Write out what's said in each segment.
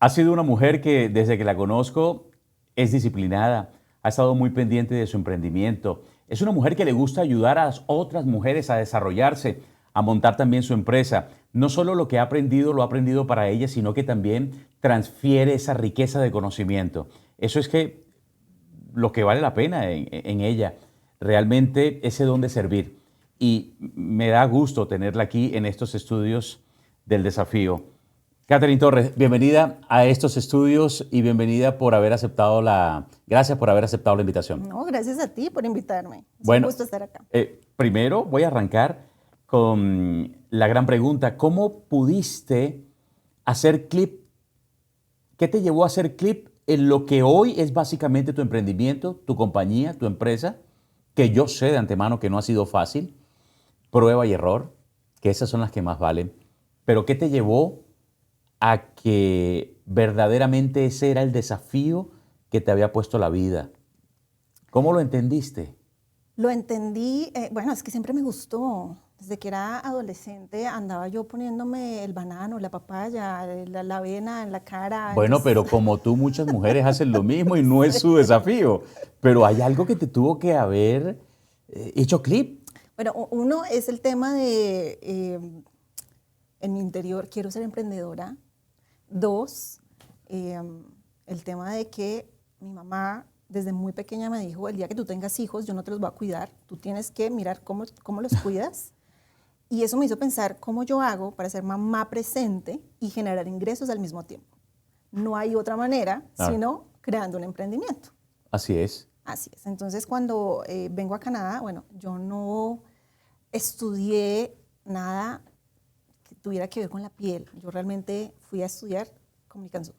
Ha sido una mujer que desde que la conozco es disciplinada, ha estado muy pendiente de su emprendimiento. Es una mujer que le gusta ayudar a las otras mujeres a desarrollarse, a montar también su empresa. No solo lo que ha aprendido lo ha aprendido para ella, sino que también transfiere esa riqueza de conocimiento. Eso es que lo que vale la pena en ella, realmente ese don de servir. Y me da gusto tenerla aquí en estos estudios del desafío. Catherine Torres, bienvenida a estos estudios y bienvenida por haber aceptado gracias por haber aceptado la invitación. No, gracias a ti por invitarme. Es Bueno, un gusto estar acá. Primero voy a arrancar con la gran pregunta. ¿Cómo pudiste hacer clip? ¿Qué te llevó a hacer clip en lo que hoy es básicamente tu emprendimiento, tu compañía, tu empresa? Que yo sé de antemano que no ha sido fácil, prueba y error, que esas son las que más valen. Pero ¿qué te llevó a que verdaderamente ese era el desafío que te había puesto la vida? ¿Cómo lo entendiste? Lo entendí, bueno, es que siempre me gustó. Desde que era adolescente andaba yo poniéndome el banano, la papaya, la avena en la cara. Bueno, pero como tú, muchas mujeres hacen lo mismo y no es su desafío. Pero hay algo que te tuvo que haber hecho clip. Bueno, uno es el tema de, en mi interior, quiero ser emprendedora. Dos, el tema de que mi mamá desde muy pequeña me dijo, el día que tú tengas hijos, yo no te los voy a cuidar, tú tienes que mirar cómo los cuidas. Y eso me hizo pensar cómo yo hago para ser mamá presente y generar ingresos al mismo tiempo. No hay otra manera, sino creando un emprendimiento. Así es. Así es. Entonces, cuando vengo a Canadá, bueno, yo no estudié nada que tuviera que ver con la piel. Yo realmente fui a estudiar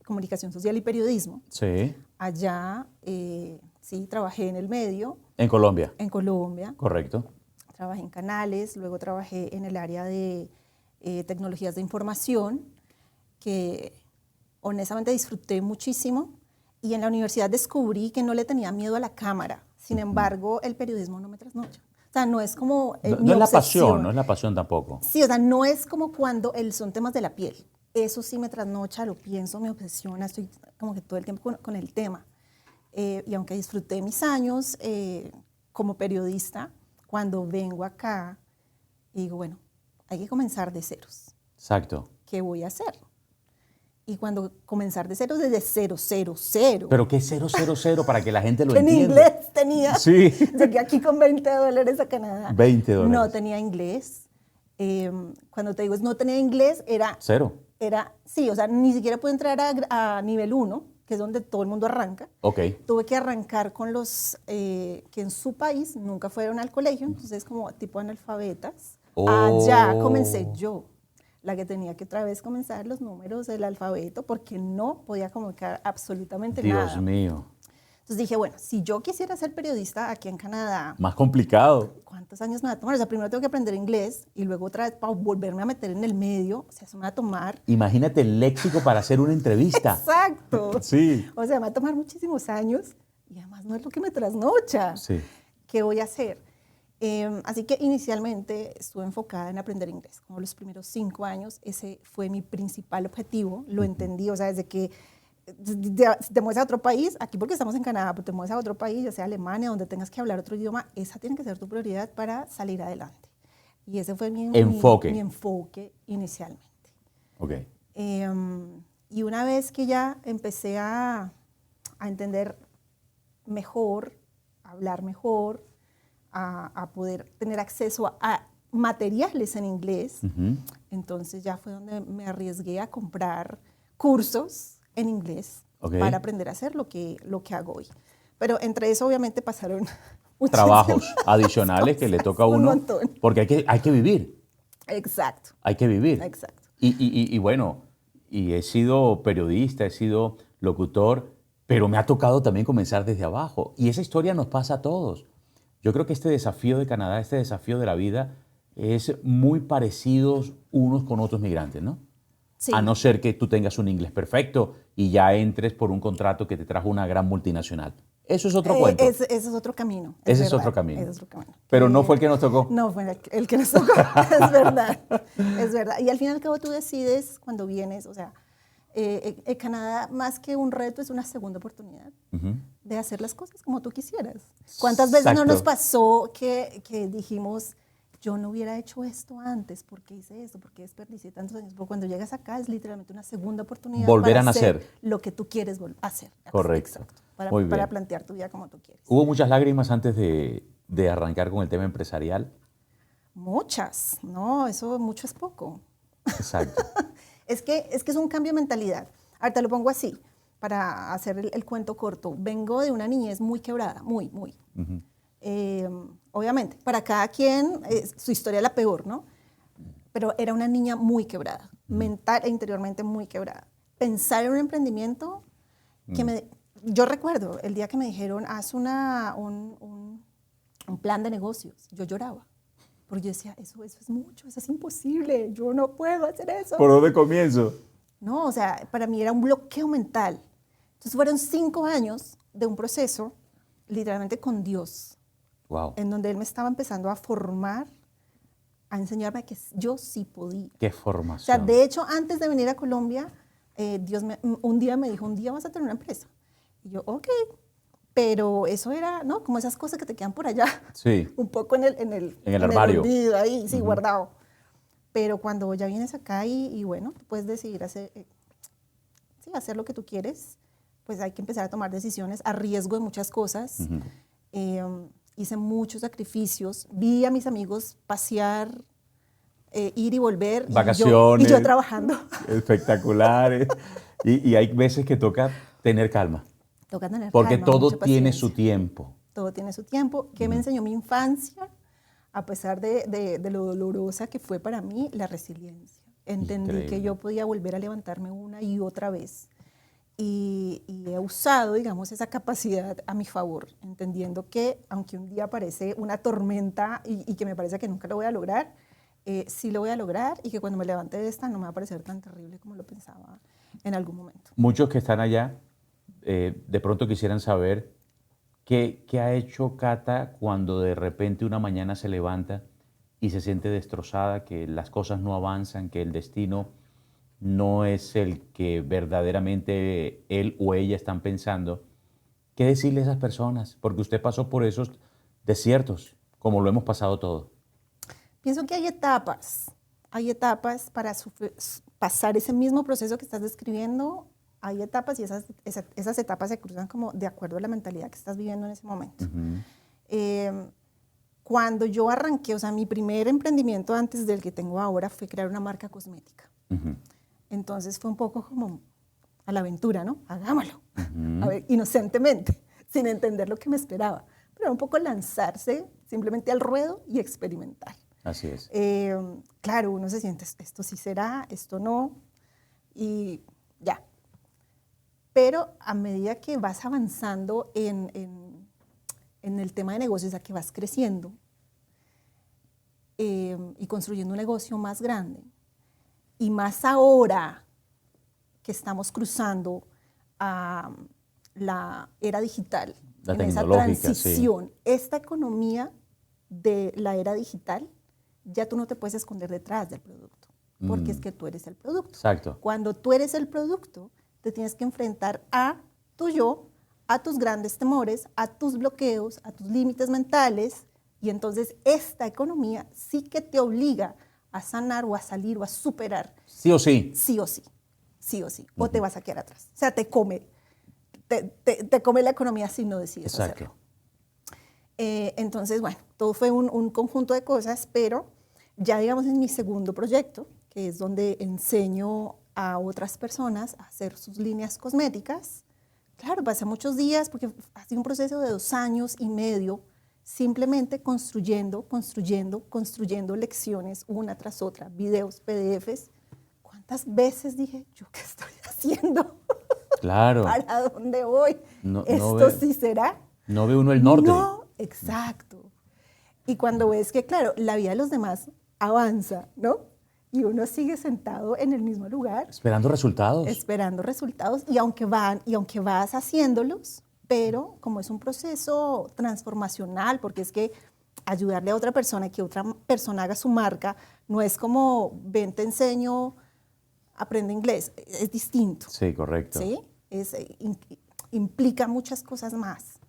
comunicación social y periodismo. Sí. Allá, sí, trabajé en el medio. En Colombia. En Colombia. Correcto. Trabajé en canales, luego trabajé en el área de tecnologías de información, que honestamente disfruté muchísimo. Y en la universidad descubrí que no le tenía miedo a la cámara. Sin embargo, el periodismo no me trasnocha. O sea, no es como no es la pasión, no es la pasión tampoco. Sí, o sea, no es como cuando son temas de la piel. Eso sí me trasnocha, lo pienso, me obsesiona, estoy como que todo el tiempo con el tema. Y aunque disfruté mis años como periodista, cuando vengo acá, digo, bueno, hay que comenzar de ceros. Exacto. ¿Qué voy a hacer? Y cuando comenzar de ceros, desde 000. ¿Pero qué es 000 para que la gente lo entienda? En inglés tenía. Sí. Llegué aquí con $20 a Canadá. $20. No tenía inglés. Cuando te digo no tenía inglés, era... Cero. Sí, o sea, ni siquiera pude entrar a nivel 1, que es donde todo el mundo arranca. Ok. Tuve que arrancar con los que en su país nunca fueron al colegio, entonces como tipo analfabetas. Allá comencé yo, la que tenía que otra vez comenzar los números del alfabeto porque no podía comunicar absolutamente nada. Dios mío. Entonces dije, bueno, si yo quisiera ser periodista aquí en Canadá... Más complicado. ¿Cuántos años me va a tomar? O sea, primero tengo que aprender inglés y luego otra vez para volverme a meter en el medio. O sea, eso me va a tomar... Imagínate el léxico para hacer una entrevista. Exacto. Sí. O sea, me va a tomar muchísimos años y además no es lo que me trasnocha. Sí. ¿Qué voy a hacer? Así que inicialmente estuve enfocada en aprender inglés. Como los primeros 5 años, ese fue mi principal objetivo. Lo entendí, o sea, desde que si te mueves a otro país, aquí porque estamos en Canadá, pero te mueves a otro país, ya sea Alemania, donde tengas que hablar otro idioma, esa tiene que ser tu prioridad para salir adelante. Y ese fue mi enfoque inicialmente. Ok. Y una vez que ya empecé a entender mejor, a hablar mejor, a poder tener acceso a materiales en inglés, entonces ya fue donde me arriesgué a comprar cursos en inglés para aprender a hacer lo que hago hoy. Pero entre eso obviamente pasaron trabajos adicionales que le toca a uno. Un montón. Porque hay que vivir. Exacto. Hay que vivir. Exacto. Y bueno, y he sido periodista, he sido locutor, pero me ha tocado también comenzar desde abajo. Y esa historia nos pasa a todos. Yo creo que este desafío de Canadá, este desafío de la vida, es muy parecido unos con otros migrantes, ¿no? Sí. A no ser que tú tengas un inglés perfecto y ya entres por un contrato que te trajo una gran multinacional. Eso es otro cuento. Ese es otro camino. Ese es otro camino. Ese es otro camino. Pero no fue el que nos tocó. No fue el que nos tocó, es verdad. Es verdad. Y al fin y al cabo tú decides cuando vienes, o sea, En Canadá, más que un reto, es una segunda oportunidad Ujú. de hacer las cosas como tú quisieras. ¿Cuántas veces no nos Exacto. pasó que dijimos, yo no hubiera hecho esto antes, ¿por qué hice esto? ¿Por qué desperdicié tantos años? Pero cuando llegas acá es literalmente una segunda oportunidad Volver para a nacer. hacer lo que tú quieres hacer. Correcto. Exacto. Para, Muy para bien. plantear tu vida como tú quieres. ¿Hubo muchas lágrimas antes de arrancar con el tema empresarial? Muchas, no, eso mucho es poco. Exacto. Es que es un cambio de mentalidad. Ahorita lo pongo así, para hacer el cuento corto. Vengo de una niñez muy quebrada, muy. Ujú. Obviamente, para cada quien su historia es la peor, ¿no? Pero era una niña muy quebrada, mental e interiormente muy quebrada. Pensar en un emprendimiento yo recuerdo el día que me dijeron, haz un plan de negocios. Yo lloraba, porque yo decía, eso es mucho, eso es imposible, yo no puedo hacer eso. ¿Por dónde comienzo? No, o sea, para mí era un bloqueo mental. Entonces fueron 5 años de un proceso, literalmente con Dios, Wow. en donde Él me estaba empezando a formar, a enseñarme que yo sí podía. Qué O sea, formación. de hecho, antes de venir a Colombia, un día me dijo, un día vas a tener una empresa. Y yo, ok, pero eso era, ¿no? Como esas cosas que te quedan por allá, Sí. un poco en el En el armario. olvido, ahí, sí, guardado. Pero cuando ya vienes acá y bueno, puedes decidir hacer, sí, hacer lo que tú quieres, pues hay que empezar a tomar decisiones a riesgo de muchas cosas. Ujú. Hice muchos sacrificios, vi a mis amigos pasear, ir y volver, Vacaciones. y yo trabajando. Espectaculares. Y hay veces que toca tener calma, Toca tener porque calma, todo mucha tiene paciencia. su tiempo. Todo tiene su tiempo. ¿Qué me enseñó mi infancia? A pesar de lo dolorosa que fue para mí, la resiliencia. Entendí Increíble. que yo podía volver a levantarme una y otra vez. Y he usado, digamos, esa capacidad a mi favor, entendiendo que aunque un día parece una tormenta y que me parece que nunca lo voy a lograr, sí lo voy a lograr y que cuando me levante de esta no me va a parecer tan terrible como lo pensaba en algún momento. Muchos que están allá de pronto quisieran saber qué ha hecho Cata cuando de repente una mañana se levanta y se siente destrozada, que las cosas no avanzan, que el destino no es el que verdaderamente él o ella están pensando. ¿Qué decirle a esas personas? Porque usted pasó por esos desiertos, como lo hemos pasado todos. Pienso que hay etapas para pasar ese mismo proceso que estás describiendo, hay etapas y esas etapas se cruzan como de acuerdo a la mentalidad que estás viviendo en ese momento. Cuando yo arranqué, o sea, mi primer emprendimiento antes del que tengo ahora fue crear una marca cosmética. Entonces fue un poco como a la aventura, ¿no? Hagámoslo. A ver, inocentemente, sin entender lo que me esperaba. Pero era un poco lanzarse simplemente al ruedo y experimentar. Así es. Claro, uno se siente, esto sí será, esto no, y ya. Pero a medida que vas avanzando en el tema de negocios, a que vas creciendo y construyendo un negocio más grande, y más ahora que estamos cruzando a la era digital, La en esa tecnológica, transición, esta economía de la era digital, ya tú no te puedes esconder detrás del producto, porque es que tú eres el producto. Exacto. Cuando tú eres el producto, te tienes que enfrentar a tu yo, a tus grandes temores, a tus bloqueos, a tus límites mentales, y entonces esta economía sí que te obliga a sanar o a salir o a superar. Sí o sí. Sí o sí, sí o sí, o te vas a quedar atrás. O sea, te come la economía si no decides Exacto. hacerlo. Entonces, bueno, todo fue un conjunto de cosas, pero ya digamos en mi segundo proyecto, que es donde enseño a otras personas a hacer sus líneas cosméticas. Claro, pasé muchos días porque ha sido un proceso de 2 años y medio, simplemente construyendo lecciones una tras otra, videos, PDFs. ¿Cuántas veces dije, yo qué estoy haciendo? Claro. ¿Para dónde voy? No ¿Esto sí será? No ve uno el norte. No, exacto. Y cuando ves que, claro, la vida de los demás avanza, ¿no? Y uno sigue sentado en el mismo lugar. Esperando resultados. Esperando resultados. Y aunque vas haciéndolos, pero como es un proceso transformacional, porque es que ayudarle a otra persona, que otra persona haga su marca, no es como, ven, te enseño aprende inglés. Es distinto. Sí, correcto. ¿Sí? Implica muchas cosas más.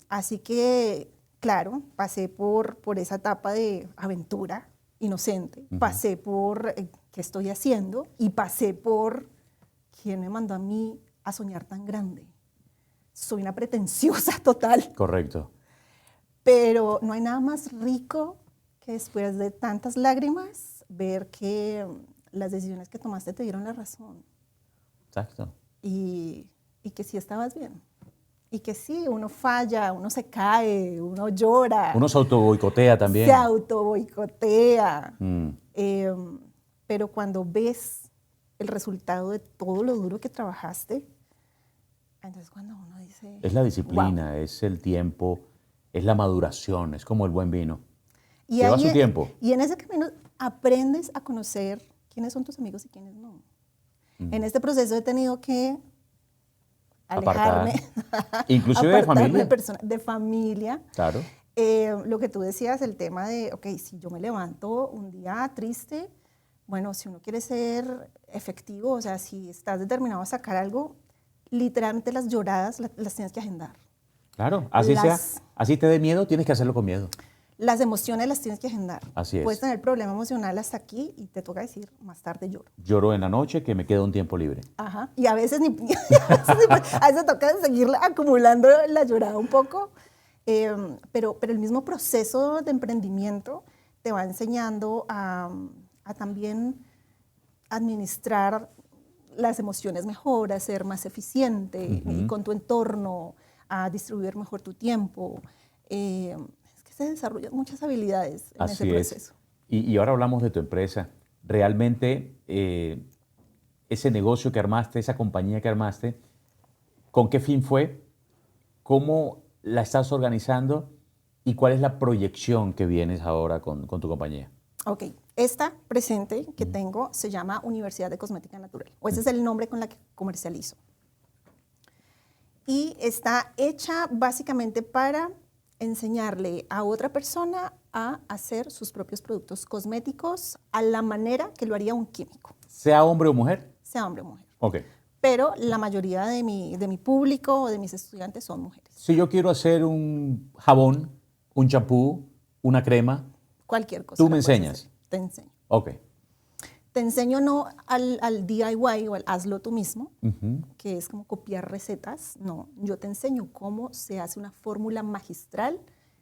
Así que, claro, pasé por esa etapa de aventura inocente, pasé por qué estoy haciendo y pasé por quién me mandó a mí a soñar tan grande. Soy una pretenciosa total. Correcto. Pero no hay nada más rico que después de tantas lágrimas ver que las decisiones que tomaste te dieron la razón. Exacto. Y que sí estabas bien. Y que sí, uno falla, uno se cae, uno llora. Uno se autoboicotea también. Se autoboicotea. Pero cuando ves el resultado de todo lo duro que trabajaste, entonces cuando uno dice... Es la disciplina, wow. es el tiempo, es la maduración, es como el buen vino. Y lleva ahí, su tiempo. Y en ese camino aprendes a conocer quiénes son tus amigos y quiénes no. En este proceso he tenido que alejarme. Inclusive de familia. De familia. Claro. Lo que tú decías, el tema de, ok, si yo me levanto un día triste, bueno, si uno quiere ser efectivo, o sea, si estás determinado a sacar algo, literalmente las lloradas las tienes que agendar. Claro, así te dé miedo, tienes que hacerlo con miedo. Las emociones las tienes que agendar. Así es. Puedes tener problema emocional hasta aquí y te toca decir, más tarde lloro. Lloro en la noche que me queda un tiempo libre. Ajá. Y a veces a veces toca seguir acumulando la llorada un poco. Pero el mismo proceso de emprendimiento te va enseñando a también administrar las emociones mejor, a ser más eficiente con tu entorno, a distribuir mejor tu tiempo. Se desarrollan muchas habilidades en ese proceso. Y ahora hablamos de tu empresa. Realmente, ese negocio que armaste, esa compañía que armaste, ¿con qué fin fue? ¿Cómo la estás organizando? ¿Y cuál es la proyección que vienes ahora con tu compañía? Ok, esta presente que tengo se llama Universidad de Cosmética Natural, o ese es el nombre con la que comercializo. Y está hecha básicamente para enseñarle a otra persona a hacer sus propios productos cosméticos a la manera que lo haría un químico. ¿Sea hombre o mujer? Sea hombre o mujer. Ok. Pero la mayoría de mi público o de mis estudiantes son mujeres. Si yo quiero hacer un jabón, un champú, una crema, cualquier cosa. ¿tú me enseñas? Te enseño. Ok. Te enseño no al DIY o al hazlo tú mismo, que es como copiar recetas. No, yo te enseño cómo se hace una fórmula magistral,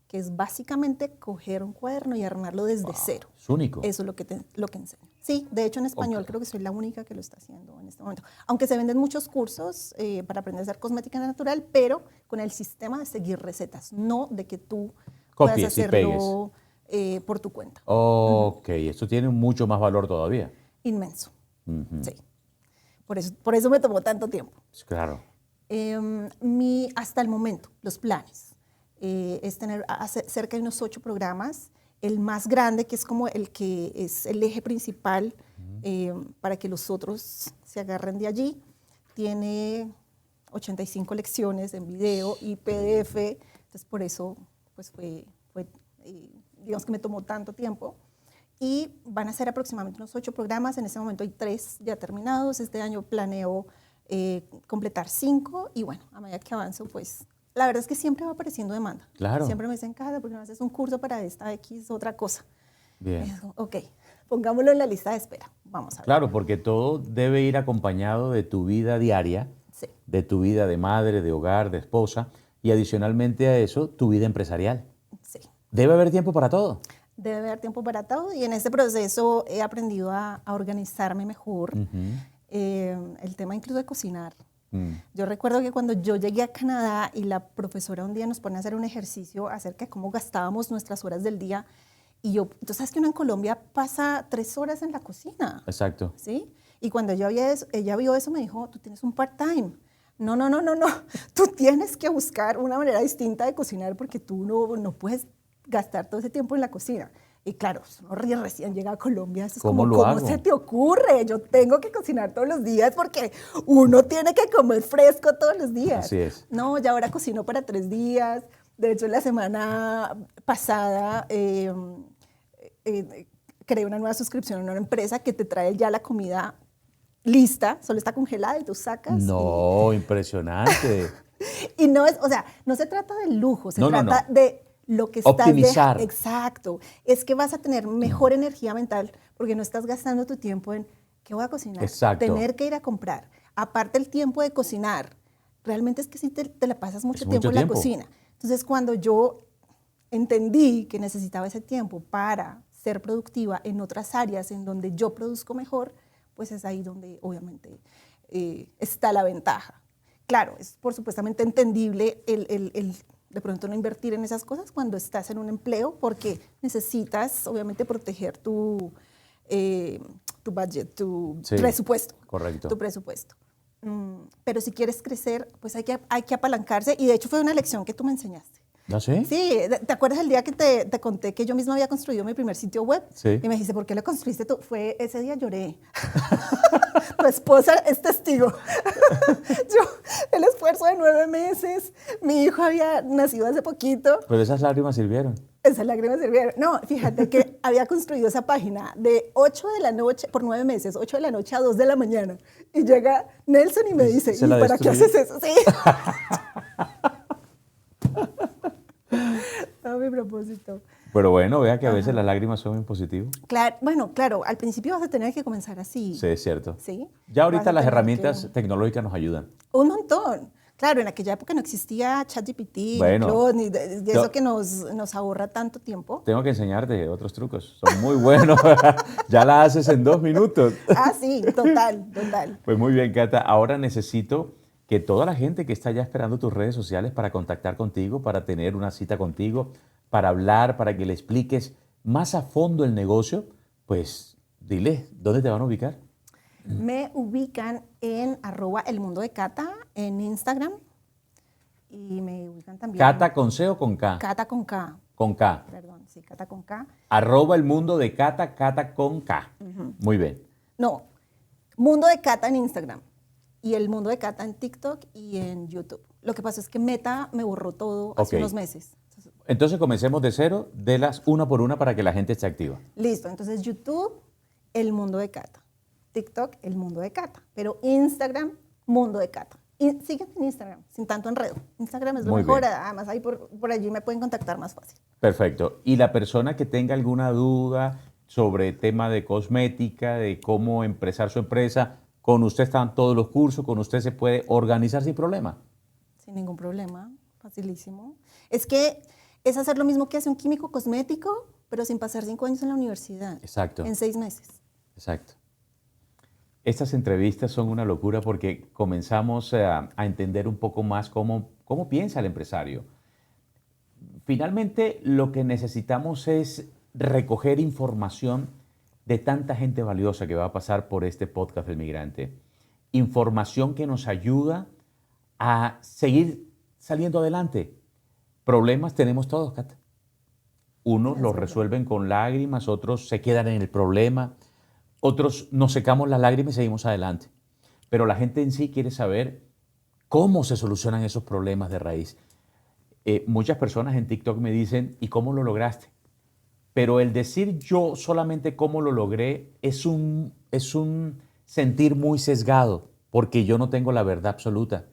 que es básicamente coger un cuaderno y armarlo desde cero. Es único. Eso es lo que enseño. Sí, de hecho en español creo que soy la única que lo está haciendo en este momento. Aunque se venden muchos cursos para aprender a hacer cosmética natural, pero con el sistema de seguir recetas, no de que tú puedas hacerlo por tu cuenta. Ok, esto tiene mucho más valor todavía. Inmenso, sí. Por eso me tomó tanto tiempo. Claro. Hasta el momento, los planes, es tener cerca de unos 8 programas. El más grande, que es como el que es el eje principal para que los otros se agarren de allí, tiene 85 lecciones en video y PDF. Entonces, por eso pues digamos que me tomó tanto tiempo. Y van a ser aproximadamente unos 8 programas. En este momento hay 3 ya terminados. Este año planeo completar 5. Y bueno, a medida que avanzo, pues la verdad es que siempre va apareciendo demanda. Claro. Siempre me dicen, Cata, ¿por qué no haces un curso para esta X otra cosa? Bien. Ok, pongámoslo en la lista de espera. Vamos a ver. Claro, porque todo debe ir acompañado de tu vida diaria, sí, de tu vida de madre, de hogar, de esposa, y adicionalmente a eso, tu vida empresarial. Sí. Debe haber tiempo para todo. Debe haber tiempo para todo y en este proceso he aprendido a organizarme mejor. El tema incluso de cocinar. Yo recuerdo que cuando yo llegué a Canadá y la profesora un día nos pone a hacer un ejercicio acerca de cómo gastábamos nuestras horas del día y tú sabes que uno en Colombia pasa 3 horas en la cocina. Exacto. ¿Sí? Y cuando ella vio eso me dijo, tú tienes un part-time. No. Tú tienes que buscar una manera distinta de cocinar porque tú no puedes gastar todo ese tiempo en la cocina. Y claro, uno recién llega a Colombia, es como, ¿cómo se te ocurre? Yo tengo que cocinar todos los días porque uno tiene que comer fresco todos los días. Así es. No, ya ahora cocino para 3 días. De hecho, la semana pasada creé una nueva suscripción a una empresa que te trae ya la comida lista, solo está congelada y tú sacas. No, impresionante. Y no es, o sea, no se trata de lujo, se No, no, trata no. de lo que estás Optimizar. Exacto. Es que vas a tener mejor energía mental porque no estás gastando tu tiempo en qué voy a cocinar, Exacto. tener que ir a comprar. Aparte el tiempo de cocinar, realmente es que sí te la pasas mucho Es tiempo mucho en la tiempo. cocina. Entonces, cuando yo entendí que necesitaba ese tiempo para ser productiva en otras áreas en donde yo produzco mejor, pues es ahí donde obviamente está la ventaja. Claro, es por supuestamente entendible el de pronto no invertir en esas cosas cuando estás en un empleo porque necesitas obviamente proteger tu budget, tu Sí, presupuesto. correcto. Tu presupuesto. Pero si quieres crecer, pues hay que apalancarse y de hecho fue una lección que tú me enseñaste. ¿No sé? Sí, ¿te acuerdas el día que te conté que yo misma había construido mi primer sitio web? Sí. Y me dijiste, ¿por qué lo construiste tú? Ese día lloré. Tu esposa es testigo. El esfuerzo de 9 meses, mi hijo había nacido hace poquito. Pero esas lágrimas sirvieron. Esas lágrimas sirvieron. No, fíjate que había construido esa página de 8 de la noche, por 9 meses, 8 de la noche a 2 de la mañana. Y llega Nelson y me dice, ¿y para qué haces eso? Sí. No, mi propósito. Pero bueno, vea que a veces las lágrimas son en positivo. Claro, bueno, claro, al principio vas a tener que comenzar así. Sí, es cierto. ¿Sí? Ya Vas ahorita a las tener herramientas tecnológicas nos ayudan. un montón. Claro, en aquella época no existía ChatGPT, Bueno, ni Claude, ni de eso que nos ahorra tanto tiempo. Tengo que enseñarte otros trucos. Son muy buenos. Ya la haces en 2 minutos. Ah, sí, total, total. Pues muy bien, Cata. Ahora necesito que toda la gente que está ya esperando tus redes sociales para contactar contigo, para tener una cita contigo, para hablar, para que le expliques más a fondo el negocio, pues dile, ¿dónde te van a ubicar? Me ubican en @elmundodecata en Instagram y me ubican también. ¿Cata con C o con K? Cata con K. Con K. Perdón, sí, Cata con K. @el mundo de Cata, Cata con K. Muy bien. No, Mundo de Cata en Instagram y el Mundo de Cata en TikTok y en YouTube. Lo que pasó es que Meta me borró todo hace Ok. unos meses. Entonces comencemos de cero, délas una por una para que la gente esté activa. Listo, entonces YouTube, el Mundo de Cata. TikTok, el Mundo de Cata. Pero Instagram, Mundo de Cata. Y sígueme en Instagram, sin tanto enredo. Instagram es lo Muy mejor, bien. además ahí por allí me pueden contactar más fácil. Perfecto. Y la persona que tenga alguna duda sobre tema de cosmética, de cómo empezar su empresa, con usted están todos los cursos, con usted se puede organizar sin problema. Sin ningún problema, facilísimo. Es que es hacer lo mismo que hace un químico cosmético, pero sin pasar 5 años en la universidad. Exacto. En 6 meses. Exacto. Estas entrevistas son una locura porque comenzamos a entender un poco más cómo piensa el empresario. Finalmente, lo que necesitamos es recoger información de tanta gente valiosa que va a pasar por este podcast del migrante. Información que nos ayuda a seguir saliendo adelante. Problemas tenemos todos, Cata. Unos los resuelven con lágrimas, otros se quedan en el problema, otros nos secamos las lágrimas y seguimos adelante. Pero la gente en sí quiere saber cómo se solucionan esos problemas de raíz. Muchas personas en TikTok me dicen, ¿y cómo lo lograste? Pero el decir yo solamente cómo lo logré es un sentir muy sesgado, porque yo no tengo la verdad absoluta.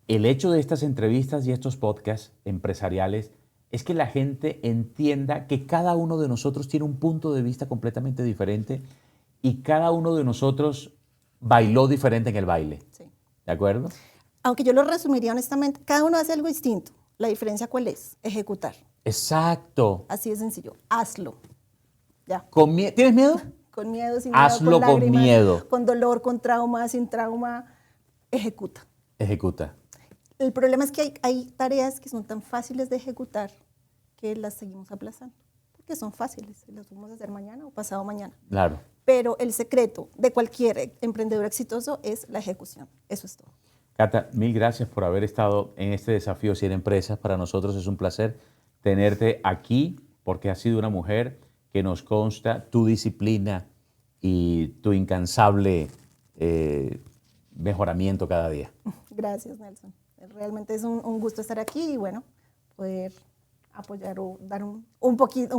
El hecho de estas entrevistas y estos podcasts empresariales es que la gente entienda que cada uno de nosotros tiene un punto de vista completamente diferente y cada uno de nosotros bailó diferente en el baile. Sí. ¿De acuerdo? Aunque yo lo resumiría honestamente, cada uno hace algo distinto. La diferencia, ¿cuál es? Ejecutar. Exacto. Así de sencillo. Hazlo. Ya. ¿Tienes miedo? Con miedo, sin miedo, Hazlo con con lágrimas, miedo. con dolor, con trauma, sin trauma. Ejecuta. Ejecuta. El problema es que hay tareas que son tan fáciles de ejecutar que las seguimos aplazando. Porque son fáciles. Las podemos hacer mañana o pasado mañana. Claro. Pero el secreto de cualquier emprendedor exitoso es la ejecución. Eso es todo. Cata, mil gracias por haber estado en este desafío 100 empresas. Para nosotros es un placer tenerte aquí porque has sido una mujer que nos consta tu disciplina y tu incansable mejoramiento cada día. Gracias, Nelson. Realmente es un gusto estar aquí y bueno, poder apoyar o dar un poquito,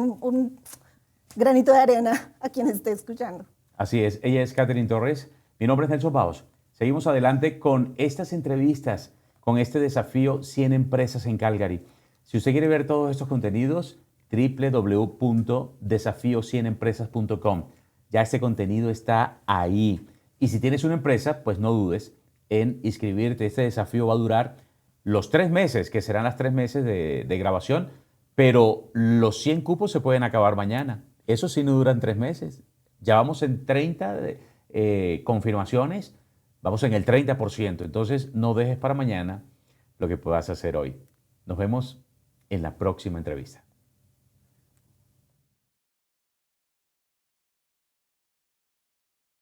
granito de arena a quien esté escuchando. Así es, ella es Catherine Torres, mi nombre es Nelson Baos. Seguimos adelante con estas entrevistas, con este desafío 100 empresas en Calgary. Si usted quiere ver todos estos contenidos, www.desafio100empresas.com. Ya este contenido está ahí. Y si tienes una empresa, pues no dudes en inscribirte. Este desafío va a durar los 3 meses, que serán las 3 meses de grabación, pero los 100 cupos se pueden acabar mañana. Eso sí no duran 3 meses. Ya vamos en 30 confirmaciones, vamos en el 30%. Entonces no dejes para mañana lo que puedas hacer hoy. Nos vemos en la próxima entrevista.